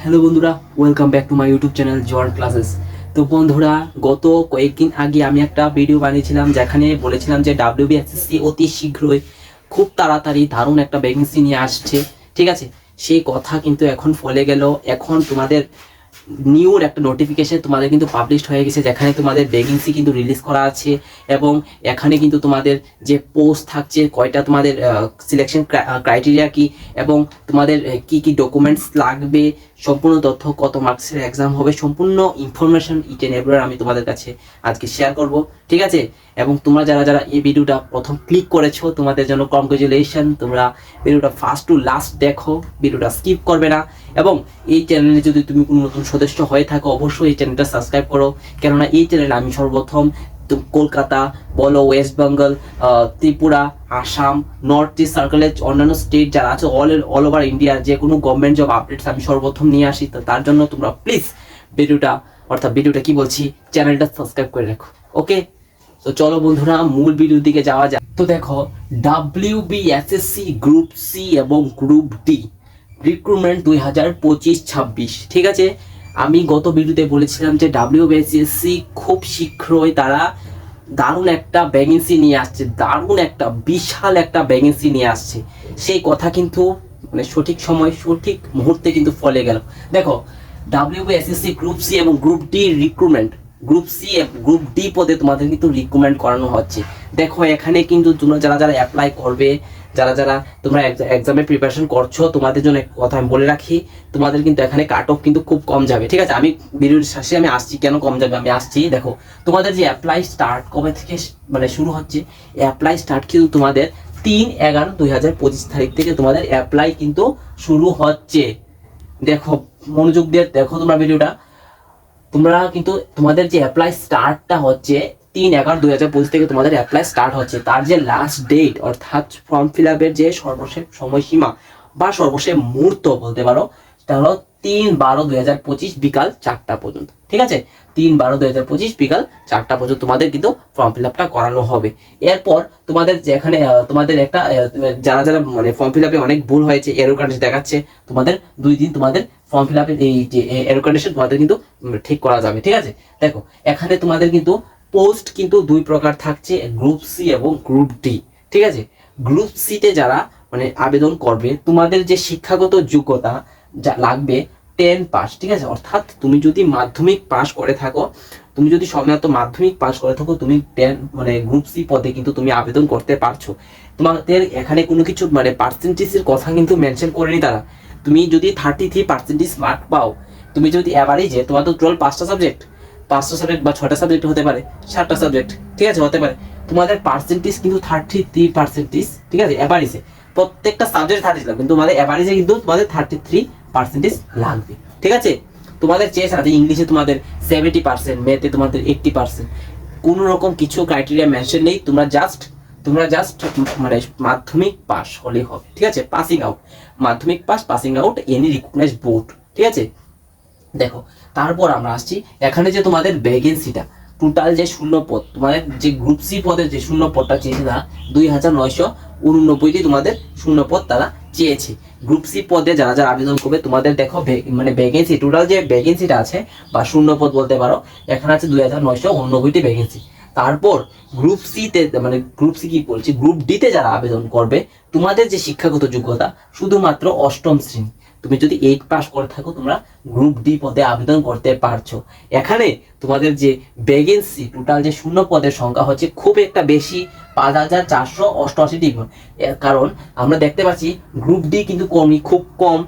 Hello বন্ধুরা, welcome back to my YouTube channel John classes. তো বন্ধুরা, গত কয়েকদিন আগে আমি একটা ভিডিও বানিয়েছিলাম যেখানে বলেছিলাম যে ডাব্লিউবিএসএসসি অতি শীঘ্রই খুব তাড়াতাড়ি দারুণ একটা ভ্যাকেন্সি নিয়ে আসছে। ঠিক আছে, সেই কথা কিন্তু এখন ফলে গেল। এখন তোমাদের নিউর একটা নোটিফিকেশন তোমাদের কিন্তু পাবলিশড হয়ে গেছে, যেখানে তোমাদের ভ্যাকেন্সি কিন্তু রিলিজ করা আছে এবং এখানে কিন্তু তোমাদের যে পোস্ট থাকছে, কয়টা তোমাদের সিলেকশন ক্রাইটেরিয়া কি এবং তোমাদের কি কি ডকুমেন্টস লাগবে, সম্পূর্ণ তথ্য, কত মার্কসের এক্সাম হবে, সম্পূর্ণ ইনফরমেশন ইট এন্ড এভরিওয়্যার আমি তোমাদের কাছে আজকে শেয়ার করব। ঠিক আছে, এবং তোমরা যারা যারা এই ভিডিওটা প্রথম ক্লিক করেছো তোমাদের জন্য কংগ্রেচুলেশন। তোমরা ভিডিওটা ফার্স্ট টু লাস্ট দেখো, ভিডিওটা স্কিপ করবে না। এবং এই চ্যানেলে যদি তুমি কোনো নতুন সদস্য হয়ে থাকো অবশ্যই এই চ্যানেলটা সাবস্ক্রাইব করো, কেননা এই চ্যানেলে আমি সর্বপ্রথম কলকাতা বলো, West Bengal, Tripura, Assam, north east সার্কেলের অন্যান্য স্টেট যারা আছে অল ওভার ইন্ডিয়ার যে কোনো গভর্নমেন্ট জব আপডেটস আমি সর্বপ্রথম নিয়ে আসি। তো তার জন্য তোমরা প্লিজ ভিডিওটা কি বলছি, চ্যানেলটা সাবস্ক্রাইব করে রাখো। ওকে, তো চলো বন্ধুরা মূল ভিডিওর দিকে যাওয়া যায়। তো দেখো, ডাব্লিউবিএসএসসি গ্রুপ সি এবং গ্রুপ ডি রিক্রুটমেন্ট 2025-26। ঠিক আছে, আমি গত ভিডিওতে বলেছিলাম যে ডাব্লিউবিএসএসসি খুব শীঘ্রই তারা দারুণ একটা ভ্যাকেন্সি নিয়ে আসছে, দারুণ একটা বিশাল একটা ভ্যাকেন্সি নিয়ে আসছে। সেই কথা কিন্তু মানে সঠিক সময় সঠিক মুহূর্তে কিন্তু ফলে গেল। দেখো, ডাব্লিউবিএসএসসি গ্রুপ সি এবং group D recruitment, group C group D পদে তোমাদের কিন্তু রিক্রুটমেন্ট করানো হচ্ছে। দেখো, এখানে কিন্তু তোমরা যারা যারা অ্যাপ্লাই করবে, যারা যারা তোমরা এক্সামের প্রিপারেশন করছো, তোমাদের জন্য এক কথা আমি বলে রাখি, তোমাদের কিন্তু এখানে কাট অফ কিন্তু খুব কম যাবে। ঠিক আছে, আমি ভিডিওর শেষে আমি আসছি কেন কম যাবে আমি আসছি। দেখো, তোমাদের যে অ্যাপ্লাই স্টার্ট কবে থেকে মানে শুরু হচ্ছে, অ্যাপ্লাই স্টার্ট কিন্তু তোমাদের 3/11/2025 তারিখ থেকে তোমাদের অ্যাপ্লাই কিন্তু শুরু হচ্ছে। দেখো, মনোযোগ দিয়ে দেখো তোমরা ভিডিওটা। তোমরা কিন্তু তোমাদের যে অ্যাপ্লাই স্টার্টটা হচ্ছে 3/11/2025 থেকে তোমাদের অ্যাপ্লাই স্টার্ট হচ্ছে। তার যে লাস্ট ডেট অর্থাৎ ফর্ম ফিল আপের যে সর্বশেষ সময়সীমা বা সর্বশেষ মুহূর্ত বলতে পারো, সেটা হলো 3/12/2025 বিকাল 4টা পর্যন্ত। ঠিক আছে, 3/12/2025 বিকাল 4টা পর্যন্ত তোমাদের কিন্তু ফর্ম ফিল আপটা করানো হবে। এরপর তোমাদের যেখানে তোমাদের একটা যারা যারা মানে ফর্ম ফিল আপে অনেক ভুল হয়েছে, এরর কন্ডিশন দেখাচ্ছে, তোমাদের 2 দিন তোমাদের ফর্ম ফিল আপের এই যে এরর কন্ডিশন তোমাদের কিন্তু ঠিক করা যাবে। ঠিক আছে, দেখো এখানে তোমাদের কিন্তু পোস্ট কিন্তু 2 প্রকার থাকছে, গ্রুপ সি এবং গ্রুপ ডি। ঠিক আছে, গ্রুপ সিতে যারা মানে আবেদন করবে, তোমাদের যে শিক্ষাগত যোগ্যতা যা লাগবে 10 পাস। ঠিক আছে, অর্থাৎ তুমি যদি মাধ্যমিক পাস করে থাকো, তুমি যদি সময়ত মাধ্যমিক পাস করে থাকো, তুমি 10 মানে গ্রুপ সি পদে কিন্তু তুমি আবেদন করতে পারছো। তোমাদের এখানে কোনো কিছু মানে পার্সেন্টেজের কথা কিন্তু মেনশন করেনি তারা। তুমি যদি 33% মার্ক পাও, তুমি যদি অ্যাভারেজে, তোমার তো টোটাল 5টা সাবজেক্ট বা 6টা সাবজেক্ট হতে পারে, 7টা সাবজেক্ট, ঠিক আছে হতে পারে, তোমাদের পার্সেন্টেজ কিন্তু 33%। ঠিক আছে, অ্যাভারেজে প্রত্যেকটা সাবজেক্ট 30 লাগবে, কিন্তু তোমাদের অ্যাভারেজে কিন্তু তোমাদের 33% লাগবে। ঠিক আছে, তোমাদের চেয়ে আছে ইংলিশে তোমাদের 70%, ম্যাথে তোমাদের 80%, কোনো রকম কিছু ক্রাইটেরিয়া মেনশন নেই। তোমরা জাস্ট মানে মাধ্যমিক পাস হলেই হবে। ঠিক আছে, passing out, Madhyamik pass, passing out any recognise board. ঠিক আছে, দেখো তারপর আমরা আসছি এখানে যে তোমাদের ভ্যাকেন্সিটা টোটাল যে শূন্য পদ, তোমাদের যে গ্রুপ সি পদের যে শূন্য পদটা চেয়েছে তারা 2989টি তোমাদের শূন্য পদ তারা চেয়েছে। গ্রুপ সি পদে যারা যারা আবেদন করবে, তোমাদের দেখো মানে ভ্যাকেন্সি টোটাল যে ভ্যাকেন্সিটা আছে বা শূন্য পদ বলতে পারো, এখানে আছে 2989টি ভ্যাকেন্সি। তারপর গ্রুপ সিতে মানে গ্রুপ সি কি বলছি, গ্রুপ ডিতে যারা আবেদন করবে, তোমাদের যে শিক্ষাগত যোগ্যতা শুধুমাত্র 8ম শ্রেণী, তুমি যদি 8 পাস করে থাকো তোমরা গ্রুপ ডি পদে আবেদন করতে পারছো। এখানে তোমাদের যে ভ্যাকেন্সি টোটাল যে শূন্য পদের সংখ্যা হচ্ছে খুব একটা বেশি, 5488টি। কারণ আমরা দেখতে পাচ্ছি গ্রুপ ডি কিন্তু কর্মী খুব কম,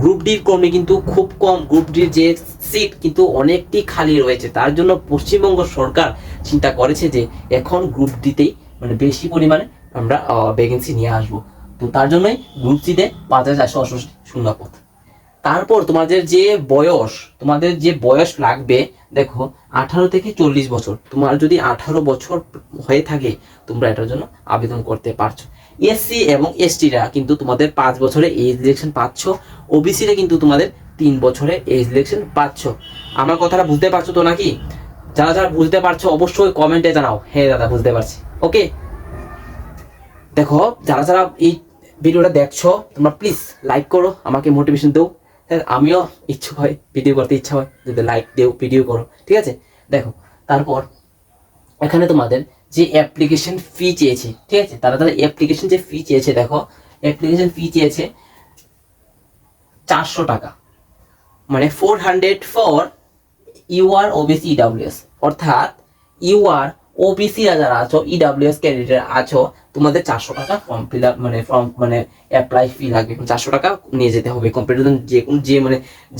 গ্রুপ ডির কর্মী কিন্তু খুব কম, গ্রুপ ডির যে সিট কিন্তু অনেকটি খালি রয়েছে। তার জন্য পশ্চিমবঙ্গ সরকার চিন্তা করেছে যে এখন গ্রুপ ডিতেই মানে বেশি পরিমাণে আমরা ভ্যাকেন্সি নিয়ে আসবো। তো তার জন্যই গ্রুপ সিতে 5488 শূন্য পদ। তারপর তোমাদের যে বয়স লাগবে, দেখো 18 থেকে 40 বছর। তোমার যদি 18 বছর হয়ে থাকে তোমরা এটার জন্য আবেদন করতে পারছো। এসসি এবং এসটিরা কিন্তু তোমাদের 5 বছরে এজ রিলেকশন পাচ্ছ, ওবিসিরা কিন্তু তোমাদের 3 বছরে এজ রিলেকশন পাচ্ছ। আমার কথাটা বুঝতে পারছো তো নাকি? যারা যারা বুঝতে পারছো অবশ্যই কমেন্টে জানাও, হ্যাঁ দাদা বুঝতে পারছি। ওকে, দেখো যারা যারা এই ভিডিওটা দেখছো তোমরা প্লিজ লাইক করো, আমাকে মোটিভেশন দাও। আমিও ইচ্ছুক হয়, ভিডিও করতে ইচ্ছা হয়, যদি লাইক দিও ভিডিও করো, ঠিক আছে। দেখো তারপর এখানে তোমাদের যে অ্যাপ্লিকেশন ফি চেয়েছে, ঠিক আছে, তারা অ্যাপ্লিকেশন যে ফি চেয়েছে, দেখো অ্যাপ্লিকেশন ফি চেয়েছে 400 টাকা, মানে 400 ফর ইউআর ওবিসি ইডাব্লিউএস, অর্থাৎ ইউআর ওবিসি যারা আছো, ইডাব্লিউএস ক্যান্ডিডেট আছো, তোমাদের 400 টাকা ফর্ম ফিল আপ মানে অ্যাপ্লাই ফি লাগবে, 400 টাকা নিয়ে যেতে হবে। কম্পিউটার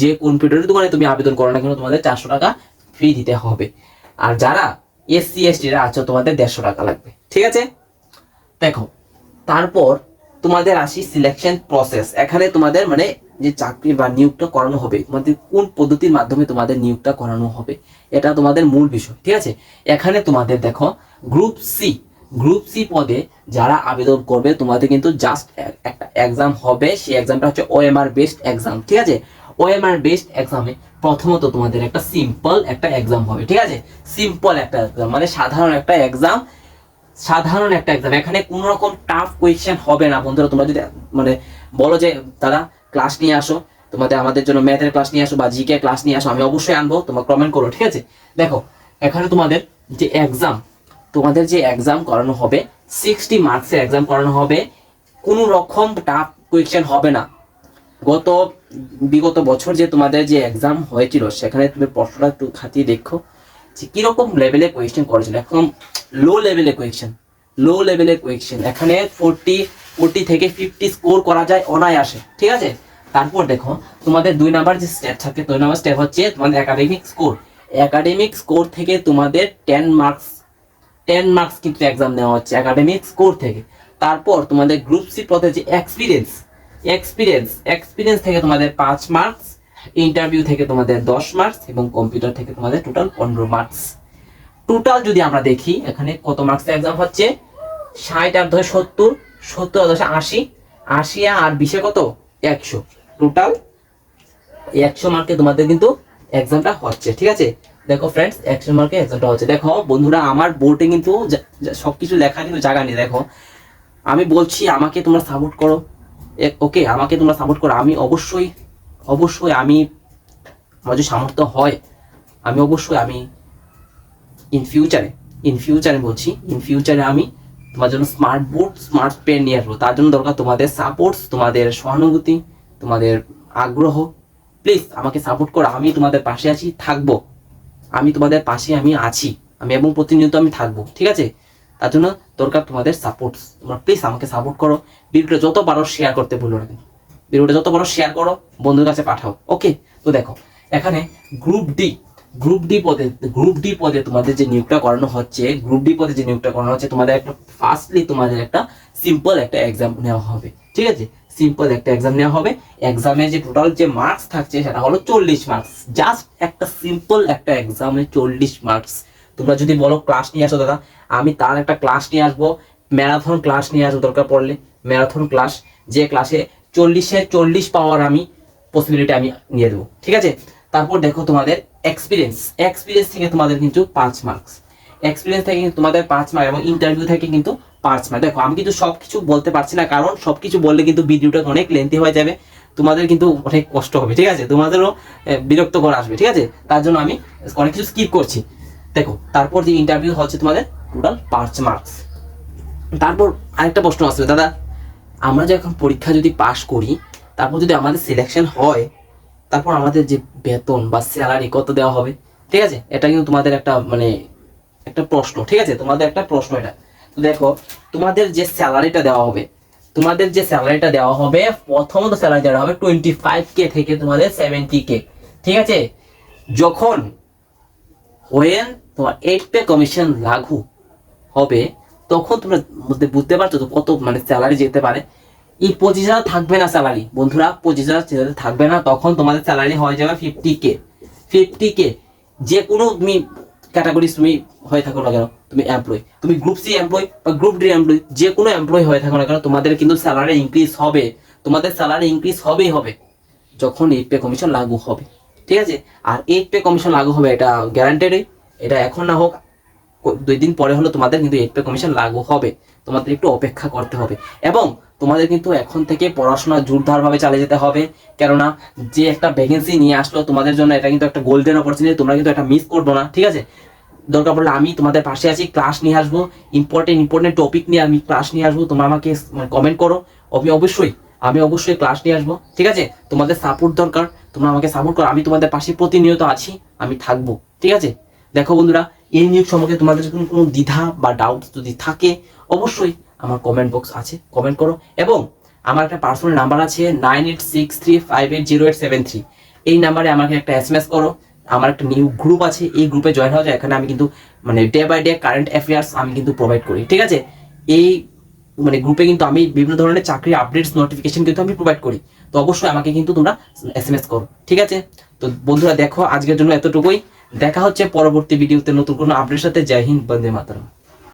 যে কম্পিউটারের দোকানে তুমি আবেদন করো না কেন, তোমাদের 400 টাকা ফি দিতে হবে। আর যারা এসসি এসটিরা আছো, তোমাদের 150 টাকা লাগবে, ঠিক আছে। দেখো তারপর তোমাদের আসি সিলেকশন প্রসেস। এখানে তোমাদের মানে যে চাকরি বা নিয়োগটা করানো হবে, তোমাদের কোন পদ্ধতির মাধ্যমে তোমাদের নিয়োগটা করানো হবে, এটা তোমাদের মূল বিষয়, ঠিক আছে। এখানে তোমাদের দেখো গ্রুপ সি পদে যারা আবেদন করবে, তোমাদের কিন্তু জাস্ট একটা এক্সাম হবে, সেই এক্সামটা হচ্ছে ওএমআর বেসড এক্সাম, ঠিক আছে। ওএমআর বেসড এক্সামে প্রথমত তোমাদের একটা সিম্পল একটা এক্সাম হবে, ঠিক আছে। সিম্পল একটা এক্সাম মানে সাধারণ একটা এক্সাম, এখানে কোনো রকম টাফ কোয়েশ্চেন হবে না বন্ধুরা। তোমরা যদি মানে বলো যে দাদা ক্লাস নিয়ে আসো, তোমাদের আমাদের জন্য ম্যাথের ক্লাস নিয়ে আসো বা জিকে ক্লাস নিয়ে আসো, আমি অবশ্যই আনবো, তোমরা কমেন্ট করো, ঠিক আছে। দেখো এখানে তোমাদের যে এক্সাম করানো হবে, 60 মার্কসের এক্সাম করানো হবে, কোনো রকম টাফ কোয়েশ্চেন হবে না। বিগত বছর যে তোমাদের যে এক্সাম হয়েছিল, সেখানে তুমি প্রশ্নটা একটু খাতিয়ে দেখো যে কিরকম লেভেলে কোয়েশ্চেন করেছিল, একদম লো লেভেলে কোয়েশ্চেন। এখানে 40 থেকে 50 স্কোর করা যায় অনায়াসে, ঠিক আছে। তারপর দেখো তোমাদের 2 নাম্বার যে স্টেপ থাকে, 2 নাম্বার স্টেপ হচ্ছে তোমাদের একাডেমিক স্কোর থেকে তোমাদের 10 মার্কস কিন্তু এক্সাম নেওয়া হচ্ছে একাডেমিক স্কোর থেকে। তারপর তোমাদের গ্রুপ সি পদে যে এক্সপিরিয়েন্স থেকে তোমাদের 5 মার্কস, ইন্টারভিউ থেকে তোমাদের 10 মার্কস এবং কম্পিউটার থেকে তোমাদের টোটাল 15 মার্কস। টোটাল যদি আমরা দেখি এখানে কত মার্কসের এক্সাম হচ্ছে, 60 আর 10 70, 70 আর 10 80, 80 আর 20 কত 100, টোটাল 100 মার্কে তোমাদের কিন্তু এক্সামটা হচ্ছে, ঠিক আছে। দেখো ফ্রেন্ডস 100 মার্কে এক্সামটা হচ্ছে। দেখো বন্ধুরা আমার বোর্ডে কিন্তু সবকিছু লেখা কিন্তু জায়গা নেই। দেখো আমি বলছি আমাকে তোমরা সাপোর্ট করো, ওকে, আমাকে তোমরা সাপোর্ট করো। আমি অবশ্যই আমি আমার যে সামর্থ্য হয় আমি অবশ্যই ইন ফিউচারে আমি তোমার জন্য স্মার্ট বোর্ড স্মার্ট পেন নিয়ে আসবো। তার জন্য দরকার তোমাদের সাপোর্ট, তোমাদের সহানুভূতি, তোমাদের আগ্রহ। প্লিজ আমাকে সাপোর্ট করো, আমি তোমাদের পাশে আছি, থাকবো, আমি তোমাদের পাশে আছি, এবং প্রতিনিয়ত আমি থাকবো, ঠিক আছে। তার জন্য দরকার তোমাদের সাপোর্ট। তোমরা প্লিজ আমাকে সাপোর্ট করো। ভিডিওটা যত পারো শেয়ার করতে ভুলো না, ভিডিওটা যত পারো শেয়ার করো, বন্ধুদের কাছে পাঠাও, ওকে। তো দেখো এখানে গ্রুপ ডি পদে তোমাদের যে নিয়োগটা করানো হচ্ছে, তোমাদের একটা ফার্স্টলি তোমাদের একটা সিম্পল একটা এক্সাম নেওয়া হবে, ঠিক আছে। সিম্পল একটা এক্সাম নেওয়া হবে। এক্সামে যে টোটাল যে মার্কস থাকছে সেটা হলো 40 মার্কস। জাস্ট একটা সিম্পল একটা এক্সামে 40 মার্কস। তোমরা যদি বলো ক্লাস নিয়ে আসো দাদা, আমি তার একটা ক্লাস নিয়ে আসবো, ম্যারাথন ক্লাস নিয়ে আসবো দরকার পড়লে, ম্যারাথন ক্লাস, যে ক্লাসে 40 পাওয়ার আমি পসিবিলিটি আমি নিয়ে দেবো, ঠিক আছে। তারপর দেখো তোমাদের এক্সপিরিয়েন্স থেকে তোমাদের কিন্তু 5 মার্কস, এবং ইন্টারভিউ থেকে কিন্তু 5 মার্ক। দেখো আমি কিন্তু সবকিছু বলতে পারছি না, কারণ সবকিছু বললে কিন্তু ভিডিওটা অনেক লেন্থি হয়ে যাবে, তোমাদের কিন্তু অনেক কষ্ট হবে, ঠিক আছে, তোমাদেরও বিরক্তকর আসবে, ঠিক আছে। তার জন্য আমি অনেক কিছু স্কিপ করছি। দেখো তারপর যে ইন্টারভিউ হচ্ছে তোমাদের টোটাল 5 মার্কস। তারপর আরেকটা প্রশ্ন আসবে, দাদা আমরা যখন পরীক্ষা যদি পাশ করি, তারপর যদি আমাদের সিলেকশন হয়, তারপর আমাদের যে বেতন বা স্যালারি কত দেওয়া হবে, ঠিক আছে। এটা কিন্তু তোমাদের একটা একটা প্রশ্ন, ঠিক আছে, তোমাদের একটা প্রশ্ন এটা। তো দেখো তোমাদের যে স্যালারিটা দেওয়া হবে, প্রথমত স্যালারি দেওয়া হবে 25K থেকে তোমাদের 70K, ঠিক আছে। যখন তোমার 8 পে কমিশন লাগু হবে, তখন তোমরা বুঝতে পারছো তো কত স্যালারি যেতে পারে। এই 25,000 থাকবে না স্যালারি বন্ধুরা, 25,000 থাকবে না, তখন তোমাদের স্যালারি হয়ে যাবে 50K। যে কোনো তুমি ক্যাটাগরি তুমি হয়ে থাকো না কেন, তুমি এমপ্লয়, তুমি গ্রুপ সি এমপ্লয় বা গ্রুপ ডি এমপ্লয়, যে কোনো এমপ্লয় হয়ে থাকো না কেন, তোমাদের কিন্তু স্যালারি ইনক্রিজ হবে, হবে যখন 8 পে কমিশন লাগু হবে, ঠিক আছে। আর 8 পে কমিশন লাগু হবে এটা গ্যারান্টেড, এটা এখন না হোক 2 দিন পরে হলো তোমাদের কিন্তু 8 পে কমিশন লাগু হবে, তোমাদের একটু অপেক্ষা করতে হবে। এবং তোমাদের কিন্তু এখন থেকে পড়াশোনা জোরদারভাবে চালিয়ে যেতে হবে, কেননা যে একটা ভ্যাকেন্সি নিয়ে আসলো তোমাদের জন্য, এটা কিন্তু একটা গোল্ডেন অপরচুনিটি, তোমরা কিন্তু এটা মিস করবো না, ঠিক আছে? দরকার পড়লে আমি তোমাদের পাশে আছি, ক্লাস নিয়ে আসবো, ইম্পর্টেন্ট টপিক নিয়ে আমি ক্লাস নিয়ে আসবো, তোমরা আমাকে কমেন্ট করো, আমি অবশ্যই ক্লাস নিয়ে আসবো, ঠিক আছে? তোমাদের সাপোর্ট দরকার, তোমরা আমাকে সাপোর্ট করো, আমি তোমাদের পাশে প্রতিনিয়ত আছি, আমি থাকবো, ঠিক আছে? দেখো বন্ধুরা, এই নিউজ সম্পর্কে তোমাদের যদি কোনো দ্বিধা বা ডাউট যদি থাকে, অবশ্যই আমার কমেন্ট বক্স আছে, কমেন্ট করো। এবং আমার একটা পার্সোনাল নাম্বার আছে 9863580873, এই নাম্বারে আমাকে একটা SMS করো। আমার একটা নিউ গ্রুপ আছে, এই গ্রুপে জয়েন হওয়া যায়, এখানে আমি কিন্তু মানে day by day current affairs আমি কিন্তু প্রোভাইড করি, ঠিক আছে? এই মানে গ্রুপে কিন্তু আমি বিভিন্ন ধরনের চাকরির আপডেটস নোটিফিকেশন কিন্তু আমি প্রোভাইড করি, তো অবশ্যই আমাকে কিন্তু তোমরা SMS করো, ঠিক আছে? তো বন্ধুরা দেখো, আজকের জন্য এতটুকুই, দেখা হচ্ছে পরবর্তী ভিডিওতে নতুন কোনো আপডেটের সাথে। জয় হিন্দ, বন্দে মাতরম।